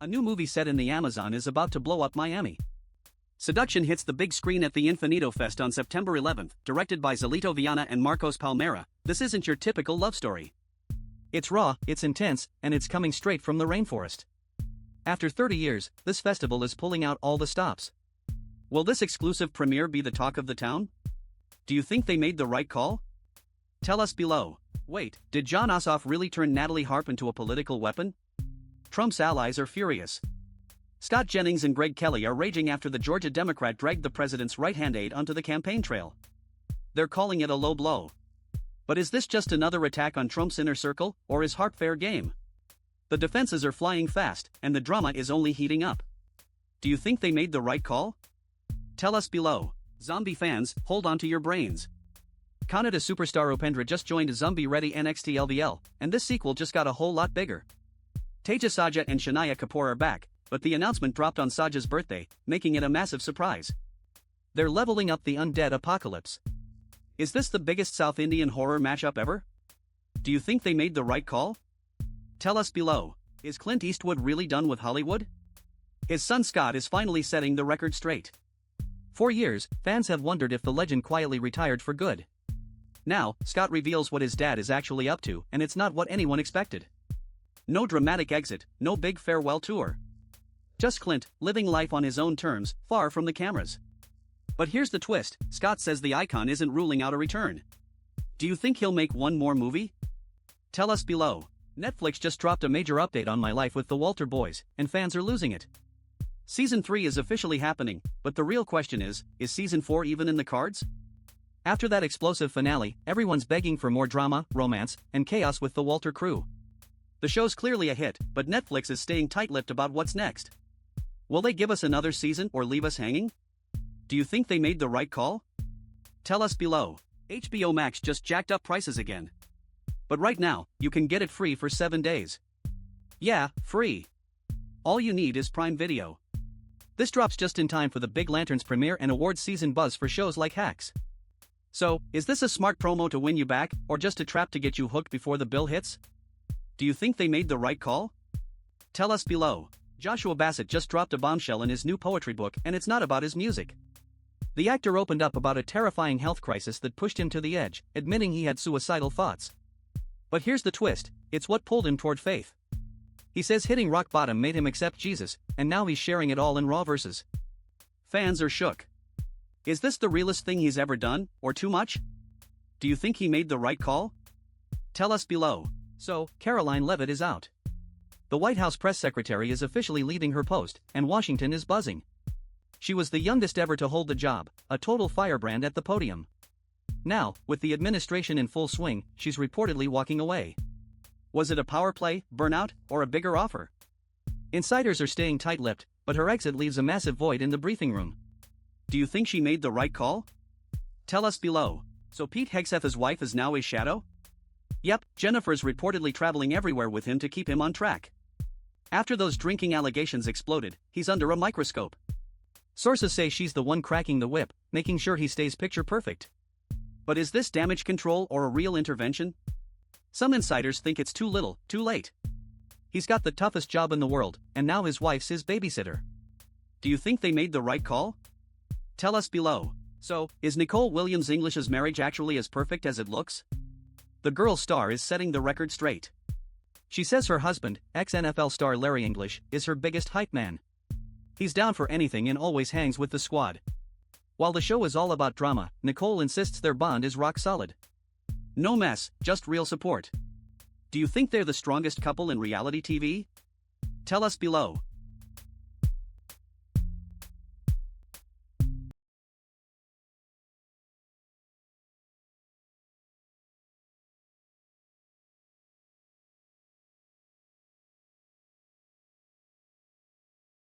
A new movie set in the Amazon is about to blow up Miami. Seduction hits the big screen at the Infinito Fest on September 11th, directed by Zelito Viana and Marcos Palmera. This isn't your typical love story. It's raw, it's intense, and it's coming straight from the rainforest. After 30 years, this festival is pulling out all the stops. Will this exclusive premiere be the talk of the town? Do you think they made the right call? Tell us below. Wait, did Jon Ossoff really turn Natalie Harp into a political weapon? Trump's allies are furious. Scott Jennings and Greg Kelly are raging after the Georgia Democrat dragged the president's right-hand aide onto the campaign trail. They're calling it a low blow. But is this just another attack on Trump's inner circle, or is Harp fair game? The defenses are flying fast, and the drama is only heating up. Do you think they made the right call? Tell us below. Zombie fans, hold on to your brains. Kannada superstar UPENDRA just joined Zombie Reddy NXT LVL, and this sequel just got a whole lot bigger. Teja Sajja and Shania Kapoor are back, but the announcement dropped on Sajja's birthday, making it a massive surprise. They're leveling up the undead apocalypse. Is this the biggest South Indian horror matchup ever? Do you think they made the right call? Tell us below. Is Clint Eastwood really done with Hollywood? His son Scott is finally setting the record straight. For years, fans have wondered if the legend quietly retired for good. Now, Scott reveals what his dad is actually up to, and it's not what anyone expected. No dramatic exit, no big farewell tour. Just Clint, living life on his own terms, far from the cameras. But here's the twist, Scott says the icon isn't ruling out a return. Do you think he'll make one more movie? Tell us below. Netflix just dropped a major update on My Life with the Walter Boys, and fans are losing it. Season 3 is officially happening, but the real question is Season 4 even in the cards? After that explosive finale, everyone's begging for more drama, romance, and chaos with the Walter crew. The show's clearly a hit, but Netflix is staying tight-lipped about what's next. Will they give us another season or leave us hanging? Do you think they made the right call? Tell us below. HBO Max just jacked up prices again. But right now, you can get it free for 7 days. Yeah, free. All you need is Prime Video. This drops just in time for the Big Lanterns premiere and awards season buzz for shows like Hacks. So, is this a smart promo to win you back, or just a trap to get you hooked before the bill hits? Do you think they made the right call? Tell us below. Joshua Bassett just dropped a bombshell in his new poetry book, and it's not about his music. The actor opened up about a terrifying health crisis that pushed him to the edge, admitting he had suicidal thoughts. But here's the twist, it's what pulled him toward faith. He says hitting rock bottom made him accept Jesus, and now he's sharing it all in raw verses. Fans are shook. Is this the realest thing he's ever done, or too much? Do you think he made the right call? Tell us below. So, Karoline Leavitt is out. The White House press secretary is officially leaving her post, and Washington is buzzing. She was the youngest ever to hold the job, a total firebrand at the podium. Now, with the administration in full swing, she's reportedly walking away. Was it a power play, burnout, or a bigger offer? Insiders are staying tight-lipped, but her exit leaves a massive void in the briefing room. Do you think she made the right call? Tell us below. So Pete Hegseth's wife is now his shadow? Yep, Jennifer's reportedly traveling everywhere with him to keep him on track. After those drinking allegations exploded, he's under a microscope. Sources say she's the one cracking the whip, making sure he stays picture perfect. But is this damage control or a real intervention? Some insiders think it's too little, too late. He's got the toughest job in the world, and now his wife's his babysitter. Do you think they made the right call? Tell us below. So, is Nicole Williams English's marriage actually as perfect as it looks? The girl star is setting the record straight. She says her husband, ex-NFL star Larry English, is her biggest hype man. He's down for anything and always hangs with the squad. While the show is all about drama, Nicole insists their bond is rock solid. No mess, just real support. Do you think they're the strongest couple in reality TV? Tell us below.